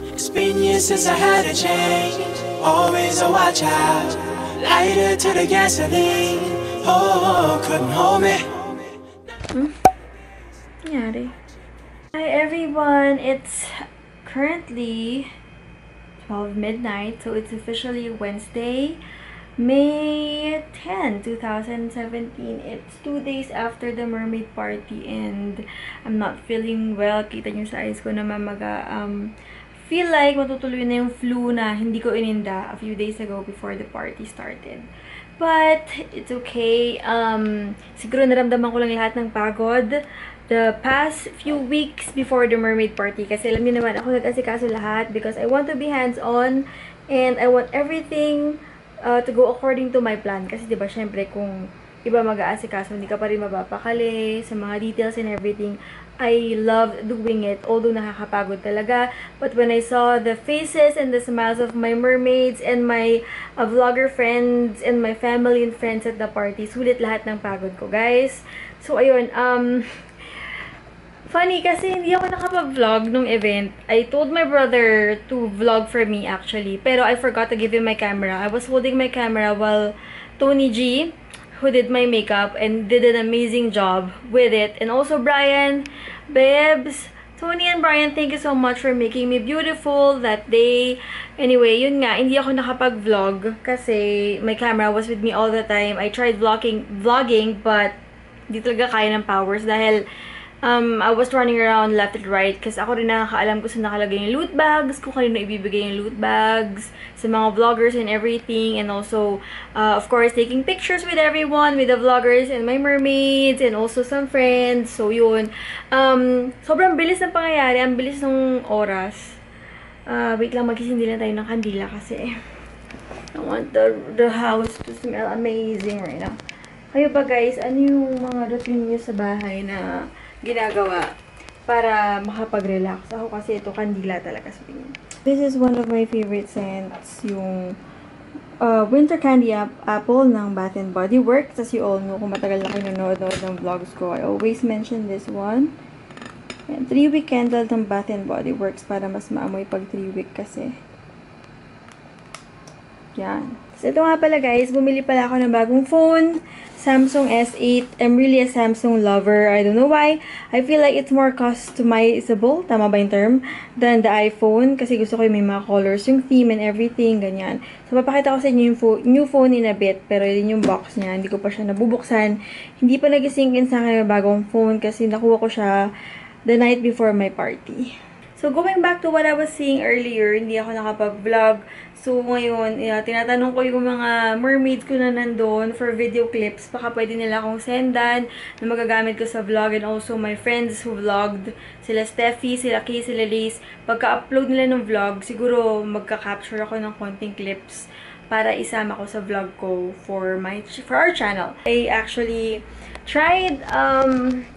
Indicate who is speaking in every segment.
Speaker 1: It's been years since I had a change. Always a watch out. Lighter to the gasoline. Oh, couldn't hold me.
Speaker 2: Nangyari. Hi everyone! It's currently 12 midnight, so it's officially Wednesday, May 10, 2017. It's 2 days after the mermaid party and I'm not feeling well. Kita nyo sa eyes ko na mamaga. Feel like matutuloy na yung flu na hindi ko ininda a few days ago before the party started. But it's okay. Siguro naramdaman ko lang lahat ng pagod the past few weeks before the mermaid party. Kasi alam niyo naman, ako nag-asikaso lahat because I want to be hands-on and I want everything to go according to my plan. Kasi diba, syempre, kung iba mag-aasikaso, hindi ka pa rin mapapakali sa mga details and everything. I love doing it, although nakakapagod talaga. But when I saw the faces and the smiles of my mermaids and my vlogger friends and my family and friends at the party, sulit lahat ng pagod ko, guys. So, ayun, funny kasi hindi ako nakapag-vlog nung event. I told my brother to vlog for me actually, pero I forgot to give him my camera. I was holding my camera while Tony G, who did my makeup and did an amazing job with it. And also Brian, babes, Tony and Brian, thank you so much for making me beautiful that day. Anyway, yun nga, hindi ako nakapag-vlog kasi my camera was with me all the time. I tried vlogging but hindi talaga kaya ng powers dahil I was running around left and right kasi ako rin nakakaalam kung saan nakalagay yung loot bags, kung kanino ibibigay yung loot bags sa mga vloggers and everything, and also of course taking pictures with everyone, with the vloggers and my mermaids and also some friends. So yun, sobrang bilis ng pangyayari, ang bilis ng oras. Wait lang, magisindi lang tayo ng kandila kasi I want the house to smell amazing right now. Kayo ba guys, ano yung mga routine niyo sa bahay na ginagawa para makapag-relax? Ako kasi ito, kandila talaga sa tingin. This is one of my favorite scents, yung Winter Candy Apple ng Bath & Body Works. As you all know, kung matagal na kayo nanonood ng vlogs ko, I always mention this one. And 3-wick candle ng Bath & Body Works para mas maamoy pag 3-wick kasi. Yan. So, ito nga pala guys, bumili pala ako ng bagong phone. Samsung S8. I'm really a Samsung lover. I don't know why. I feel like it's more customizable, tama ba yung term, than the iPhone. Kasi gusto ko yung may mga colors, yung theme and everything, ganyan. So, papakita ko sa inyo yung new phone in a bit. Pero yun yung box niya. Hindi ko pa siya nabubuksan. Hindi pa nag-sync in sa akin yung bagong phone kasi nakuha ko siya the night before my party. So, going back to what I was saying earlier, hindi ako nakapag-vlog. So, ngayon, tinatanong ko yung mga mermaids ko na nandun for video clips. Baka pwede nila akong sendan na magagamit ko sa vlog. And also, my friends who vlogged, sila Steffi, sila Kay, sila Lace. Pagka-upload nila ng vlog, siguro magka-capture ako ng konting clips para isama ko sa vlog ko for our channel. I actually tried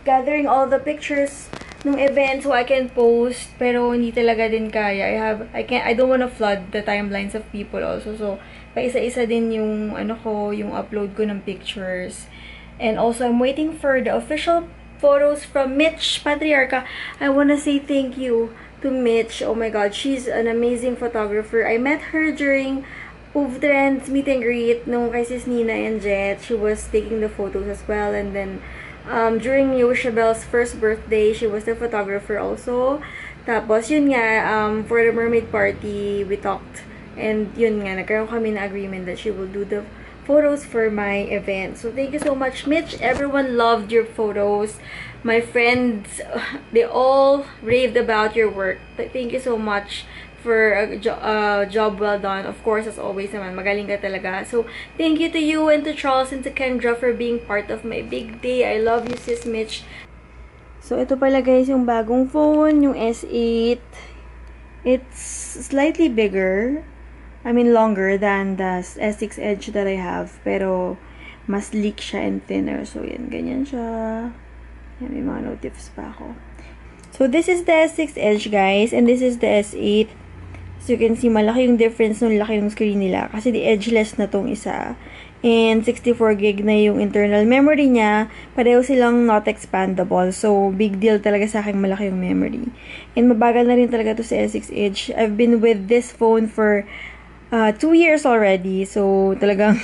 Speaker 2: gathering all the pictures nung event so I can post, pero hindi talaga din kaya. I don't wanna flood the timelines of people also. So, paisa-isa din yung yung upload ko ng pictures. And also, I'm waiting for the official photos from Mitch Patriarca. I wanna say thank you to Mitch. Oh my god, she's an amazing photographer. I met her during Trends meet and greet nung kay sis Nina and Jet. She was taking the photos as well, and then during Yoshabel's first birthday, she was the photographer also. Tapos, yun nga, for the mermaid party, we talked. And yun nga, nagkaroon kami na agreement that she will do the photos for my event. So, thank you so much, Mitch. Everyone loved your photos. My friends, they all raved about your work. Thank you so much for a job well done. Of course, as always naman, magaling ka talaga. So, thank you to you and to Charles and to Kendra for being part of my big day. I love you, sis Mitch. So, ito pala guys, yung bagong phone, yung S8. It's slightly bigger. I mean, longer than the S6 Edge that I have. Pero, mas sleek siya and thinner. So, yan, ganyan siya. Yan, may mga notifs pa ako. So, this is the S6 Edge, guys. And this is the S8. As you can see, malaki yung difference nung laki ng screen nila. Kasi the edgeless na tong isa. And 64 gig na yung internal memory niya. Pareho silang not expandable. So, big deal talaga sa akin malaki yung memory. And mabagal na rin talaga to sa S6 Edge. I've been with this phone for 2 years already. So, talagang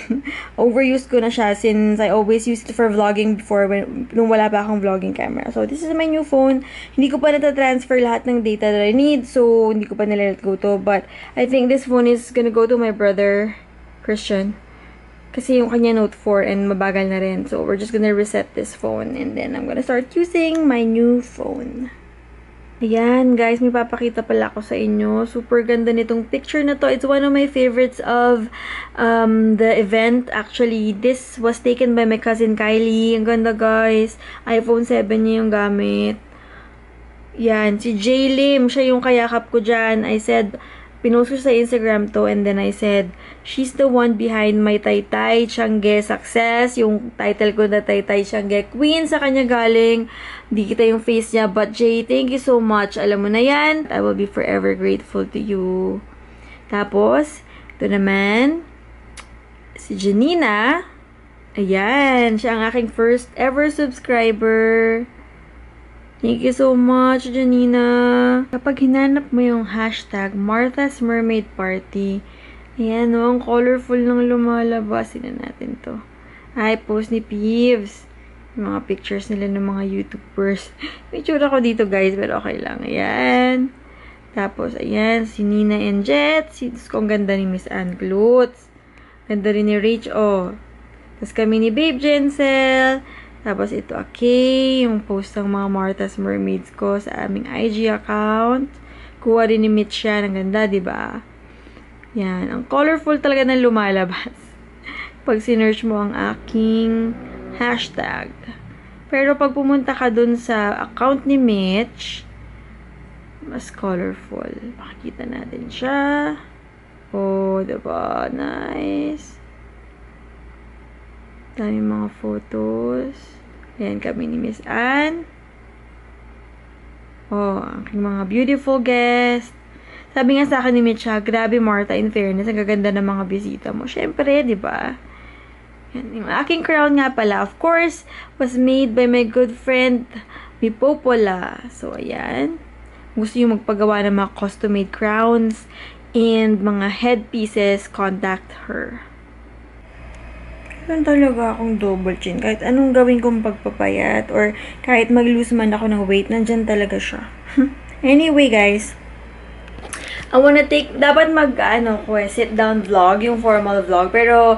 Speaker 2: overused ko na siya since I always used it for vlogging before nung wala pa akong vlogging camera. So, this is my new phone. Hindi ko pa natatransfer lahat ng data that I need. So, hindi ko pa nila-let go to. But, I think this phone is gonna go to my brother, Christian. Kasi yung kanya Note 4 and mabagal na rin. So, we're just gonna reset this phone and then I'm gonna start using my new phone. Ayan, guys, may papakita pala ako sa inyo. Super ganda nitong picture na to. It's one of my favorites of the event. Actually, this was taken by my cousin Kylie. Ang ganda, guys. iPhone 7 niya yung gamit. Yan, si Jay Lim, siya yung kayakap ko dyan. I said, pinost ko sa Instagram to and then I said, she's the one behind my Taytay Tiangge success. Yung title ko na Taytay Tiangge Queen sa kanya galing. Di kita yung face niya. But Jay, thank you so much. Alam mo na yan. I will be forever grateful to you. Tapos, ito naman, si Janina. Ayan, siya ang aking first ever subscriber. Thank you so much, Janina. Kapag hinanap mo yung hashtag Martha's Mermaid Party, ayan, no, ang colorful ng lumalabas. Sino natin to? Ay, post ni Peeves. Yung mga pictures nila ng mga YouTubers. May tsura ko dito, guys, pero okay lang. Ayan. Tapos, ayan, si Nina and Jet. Ang ganda ni Miss Ann Glutz. Ganda rin ni Rach, oh. Tapos kami ni Babe Jensel. Tapos ito, okay, yung post ng mga Martha's Mermaids ko sa aming IG account. Kuha rin ni Mitch yan. Ang ganda, diba? Yan. Ang colorful talaga na lumalabas. Pag sinearch mo ang aking hashtag. Pero pag pumunta ka dun sa account ni Mitch, mas colorful. Makikita natin siya. Oh, diba? Nice. Dami mga photos. Ayan kami ni Miss Ann. Oh, aking mga beautiful guests. Sabi nga sa akin ni Mitch, grabe Martha, in fairness, ang gaganda ng mga bisita mo. Syempre, di ba? Yan, yung aking crown nga pala, of course, was made by my good friend, Mipopola. So, ayan. Gusto nyo magpagawa ng mga custom-made crowns and mga headpieces, contact her. Meron talaga akong double chin. Kahit anong gawin kong pagpapayat or kahit mag-lose man ako ng weight, nandyan talaga siya. Anyway, guys, I wanna dapat sit-down vlog, yung formal vlog. Pero,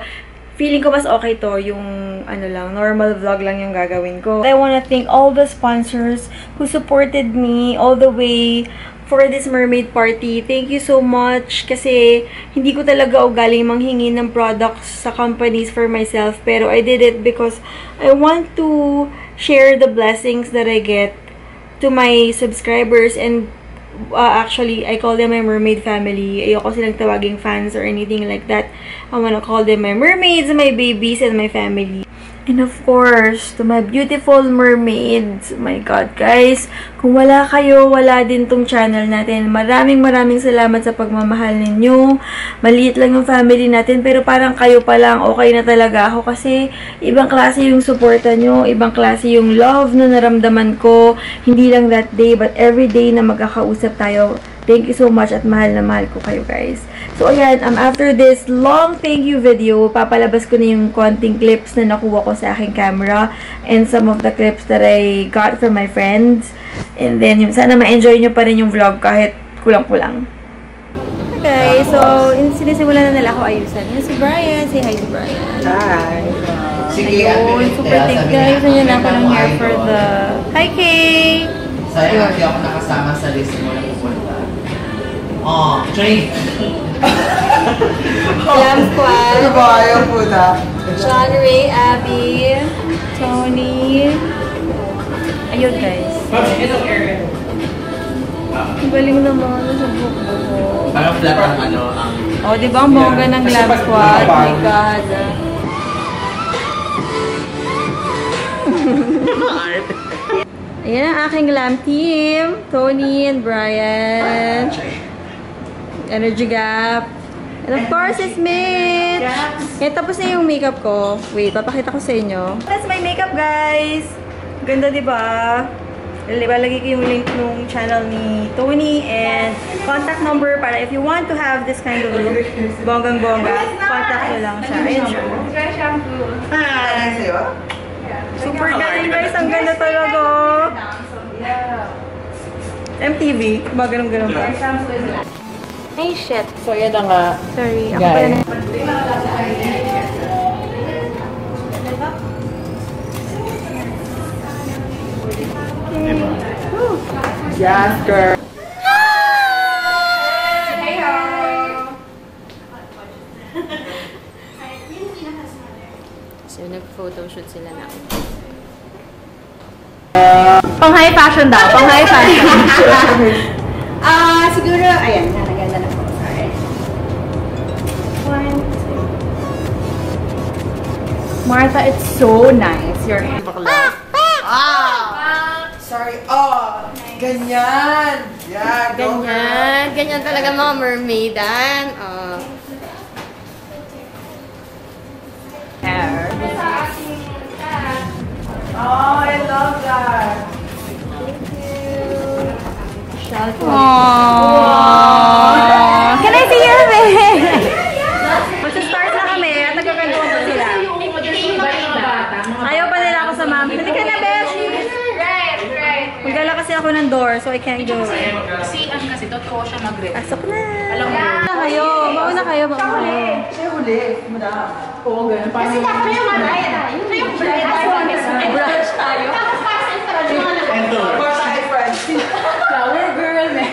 Speaker 2: feeling ko mas okay to, yung, normal vlog lang yung gagawin ko. I wanna thank all the sponsors who supported me all the way for this mermaid party. Thank you so much kasi hindi ko talaga ugaling manghingi ng products sa companies for myself, pero I did it because I want to share the blessings that I get to my subscribers and actually, I call them my mermaid family. Ayoko silang tawaging fans or anything like that. I wanna call them my mermaids, my babies, and my family. And of course, to my beautiful mermaids. Oh my God, guys. Kung wala kayo, wala din tong channel natin. Maraming salamat sa pagmamahal ninyo. Maliit lang yung family natin, pero parang kayo pa lang, okay na talaga ako. Kasi, ibang klase yung suporta nyo. Ibang klase yung love na naramdaman ko. Hindi lang that day, but every day na magkakausap tayo. Thank you so much at mahal na mahal ko kayo, guys. So, ayan, after this long thank you video, papalabas ko na yung konting clips na nakuha ko sa aking camera and some of the clips that I got from my friends. And then, sana ma-enjoy nyo pa rin yung vlog kahit kulang-kulang. Okay, so, sinisimulan na nila ako ayusan. Yan si Brian. Say hi to Brian.
Speaker 3: Hi.
Speaker 2: Ayun, super thank you. Ayusan niya na ako ng hair for the... Hi, Kay!
Speaker 3: Sayang kasi ako nakasama sa list mo na pupunta. Oh, Trey!
Speaker 2: Glam Squad.
Speaker 3: Ano ba? Ayaw po na.
Speaker 2: John Ray, Abby, Tony. Ayun, guys. Ang galing naman sa buhok.
Speaker 3: Parang flat ang
Speaker 2: Oh, di ba ang bongga ng Glam Squad? Oh my God. Ayan ang aking glam team. Tony and Brian. Energy Gap. And of course, it's Mitch. Yan, tapos na yung makeup ko. Wait, papakita ko sa inyo. That's my makeup, guys. Ganda, diba? Ilalagay ko yung link nung channel ni Tony and contact number para if you want to have this kind of look, bonggang-bongga, contact nyo lang siya. Ayun siya. Super galing, guys. Ang ganda talaga. MTV. Ba, ganun-ganun pa. Ay, shit.
Speaker 3: So, yan na nga.
Speaker 2: Sorry. Ako
Speaker 3: Guys.
Speaker 2: pala na.
Speaker 3: Yes, girl.
Speaker 2: So, nag-photoshoot sila na. Pang high fashion daw. Pang high fashion.
Speaker 4: Siguro, ayan, naganda na po. Sorry. Martha, it's so nice. Your hair.
Speaker 3: Sorry. Oh, ganyan. Yeah, go, girl.
Speaker 2: Ganyan talaga mga mermaidan.
Speaker 3: Oh, I love that.
Speaker 2: Aww. Can I see your face? Magsa-start na kami at nagkagantuan pa sila. Ayaw pa nila ako sa ma'am. Hindi ka na, Besh! Magdala kasi ako ng door, so I can't go.
Speaker 4: Kasi totoo siya mag-rip.
Speaker 2: Pasok na! Mauna kayo! Mauna kayo! Mauna kayo!
Speaker 3: Siya huli. Madam.
Speaker 4: Oo, ganun. Kasi dapat yung malaya tayo. Yung bride tayo.
Speaker 3: Martha and friends.
Speaker 4: Flower girl, eh.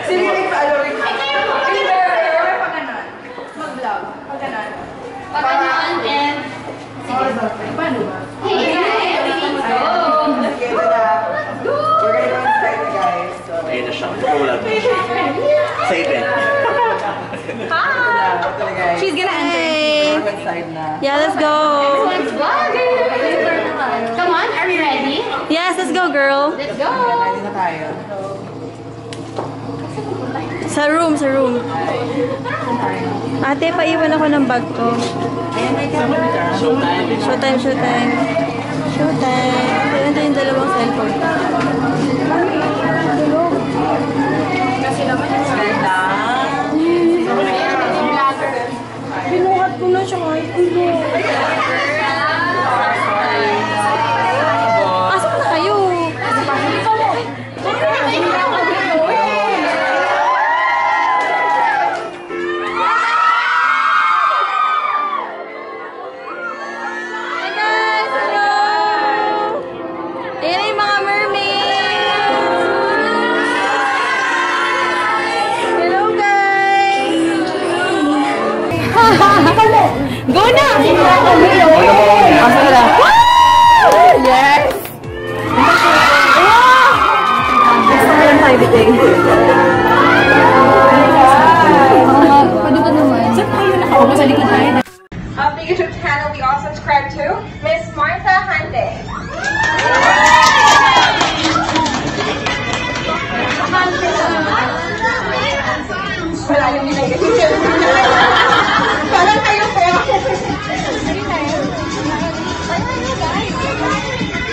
Speaker 3: Sino yung following?
Speaker 4: Mag-vlog. Pag ganon. Pag ganon, and... Sige. Paano ba?
Speaker 3: Okay, ito na. We're gonna go inside the guys. So,
Speaker 5: Ayun na siya. Roll out. Save it.
Speaker 3: ito na guys.
Speaker 2: She's gonna enter.
Speaker 3: We're inside na.
Speaker 2: Yeah, let's go!
Speaker 4: Come on, are we ready?
Speaker 2: Yes, let's go, girl!
Speaker 4: Let's go!
Speaker 3: Ready na tayo.
Speaker 2: Sa room, sa room. Ate, paiwan ako ng bag ko.
Speaker 5: Showtime.
Speaker 2: Showtime, showtime. Showtime. Ito yung dalawang cellphone. Binuhat ko na siya. Pasok na kayo. Hi guys! Hello! Ayan na yung mga mermaids! Hello guys! Go na! Asa na? Yes! Gusto ko yung tayo bitin. Pwede ba naman? Saan tayo nakaupo sa likod tayo?
Speaker 6: Of the YouTube channel we all subscribe to, Miss Martha Hande. Wala yung binigay. Parang kayo po.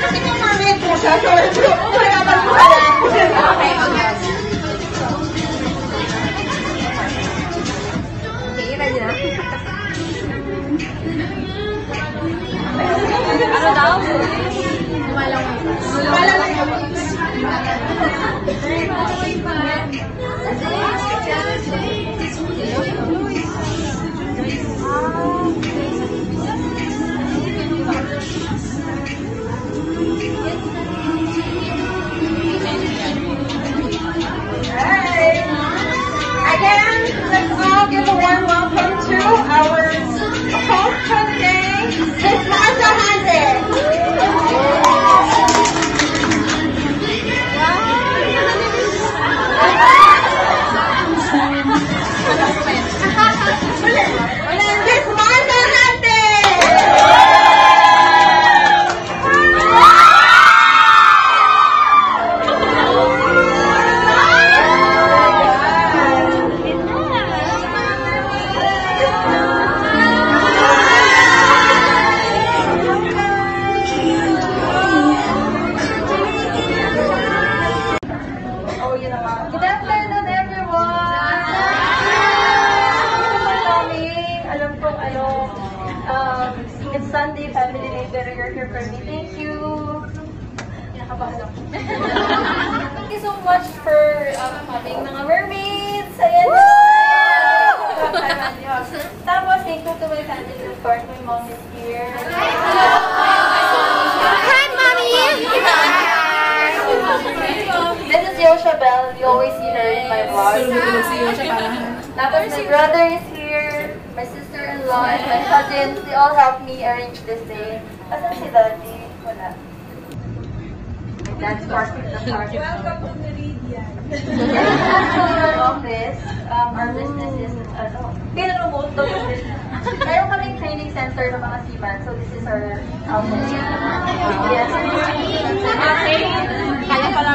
Speaker 6: Kasi kung mamit po siya, so wala pa po alam. Okay, okay. Okay, ready na?
Speaker 2: Thank you so much for coming, mga mermaids! Ayan na! Tapos, thank you to my family, of course. My mom is here.
Speaker 4: Hi, Mommy!
Speaker 2: This is Yosha Bell. You always see her in my vlog. Tapos, my brother is here. My sister-in-law and my cousins. They all helped me arrange this day. Asan si Daddy? Wala. My dad's parking the car. Welcome to Meridian. Actually, our office, our business is, pinapromote the business. Mayroon kaming training center ng mga seaman, so this is our office. Yes.
Speaker 4: Kaya pala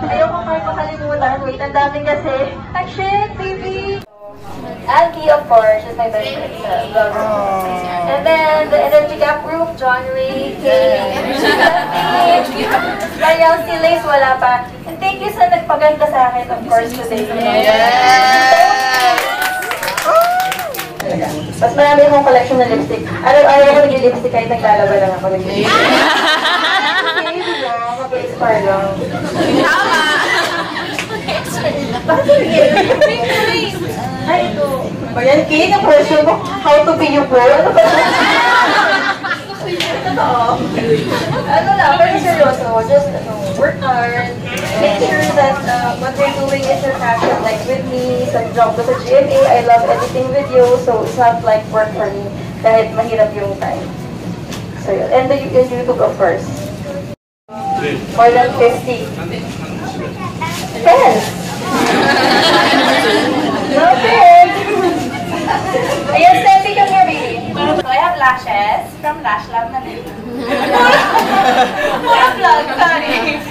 Speaker 2: Ayoko kayo makalimutan. Wait, ang dami kasi. Ay, shit, baby! Andy, of course, is my best friend sa vlog. And then, the Energy Gap Group, John Ray, Kay, Mariel Silays, wala pa. And thank you sa nagpaganda sa akin, of course, today. Mas marami akong collection ng lipstick. Araw-araw ako nag-lipstick kahit naglalaba lang ako nag-lipstick. Okay, diba? Mag-expire lang. Bakit nag-lipstick? Ay, ito. Bayan, Kay, ang question mo, how to be you girl? Ano ba? Totoo. Ano lang, pero seryoso. Just, work hard. Make sure that what you're doing is your passion. Like with me, sa job ko sa GMA, I love editing video, so it's not like work for me. Kahit mahirap yung time. So, yun. And the YouTube, of course. More than 50. Friends! No friends! Ayan, Steffi, come here, baby.
Speaker 7: So I have lashes from Lash Lab na nila.
Speaker 2: Pura vlog, sorry.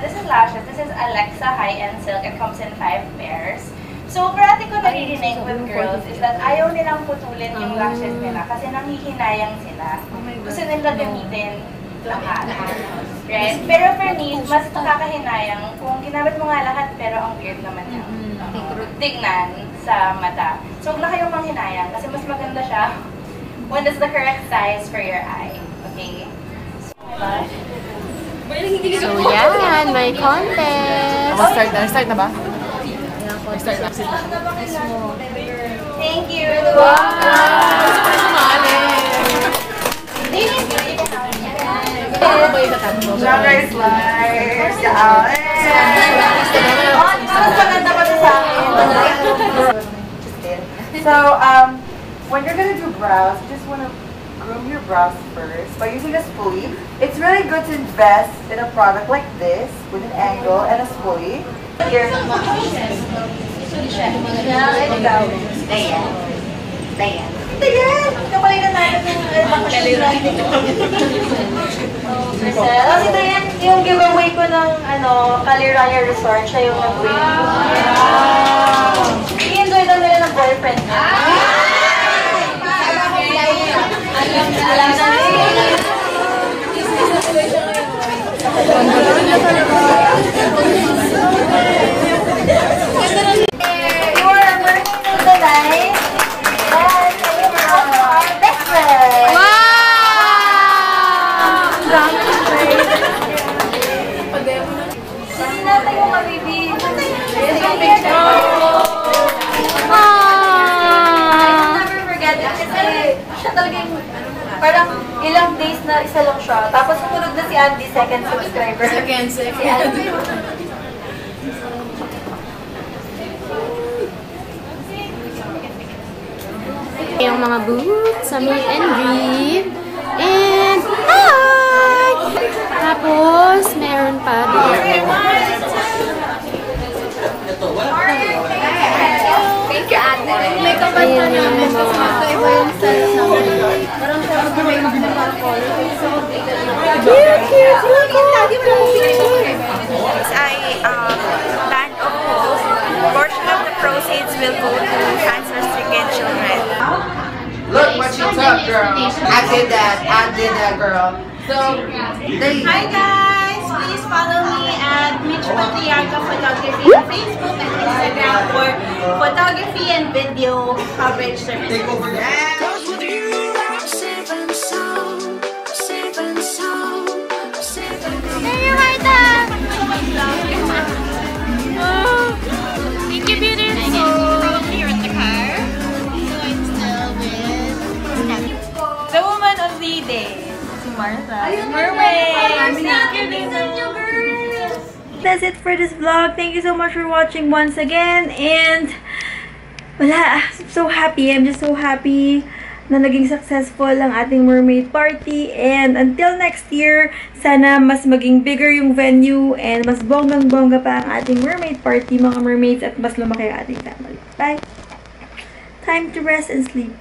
Speaker 7: This is lashes. This is Alexa High-End Silk. It comes in 5 pairs. So, parati ko naririnig with girls is that ayaw nilang putulin yung lashes nila kasi nanghihinayang sila. Gusto nila gamitin lahat. Right? Pero for me, mas nakakahinayang kung ginamit mo nga lahat pero ang weird naman niya. Tignan sa mata. So, huwag na kayong manghinayang kasi mas maganda siya when it's the correct size for your eye. Okay?
Speaker 4: So, yan. May contest.
Speaker 3: Start na ba? Start na.
Speaker 2: Thank you!
Speaker 6: Sugar slice.
Speaker 2: Mas maganda pa sa akin.
Speaker 6: So, when you're gonna do brows, you just wanna groom your brows first by using a spoolie. It's really good to invest in a product like this with an angle and a spoolie. Here. Ayan! Kapalitan natin yung bakaliran.
Speaker 2: Kasi Dayan, yung giveaway ko ng Kaliraya Resort, siya yung nag-win. I-enjoy daw nila ng boyfriend niya. Alam na You are a mermaid of the night. Yes, you are our best friend. Hindi natin yung mabibig. Yes, yung picture. I never forget it kasi siya talaga yung parang ilang days na isa lang siya. Tapos sumunod na si Andy, second subscriber. Si Andy.
Speaker 4: Yung mga boots sa meet and greet. And, hi! Tapos, meron pa dito.
Speaker 2: Thank you, Ate.
Speaker 4: May kabanta na yung mga
Speaker 8: Band of Hope. Portion of the proceeds will go to cancer-stricken children.
Speaker 3: Look what you took, girl. I did that, girl. So,
Speaker 7: Hi guys! Please follow me at Mitch Patriarca Photography on Facebook and Instagram for photography and video coverage services.
Speaker 1: Cause with you, I'm safe and sound.
Speaker 8: Martha. Mermaid!
Speaker 2: That's it for this vlog. Thank you so much for watching once again. And wala, I'm so happy. I'm just so happy na naging successful ang ating mermaid party. And until next year, sana mas maging bigger yung venue and mas bonggang-bongga pa ang ating mermaid party, mga mermaids, at mas lumaki ang ating family. Bye! Time to rest and sleep.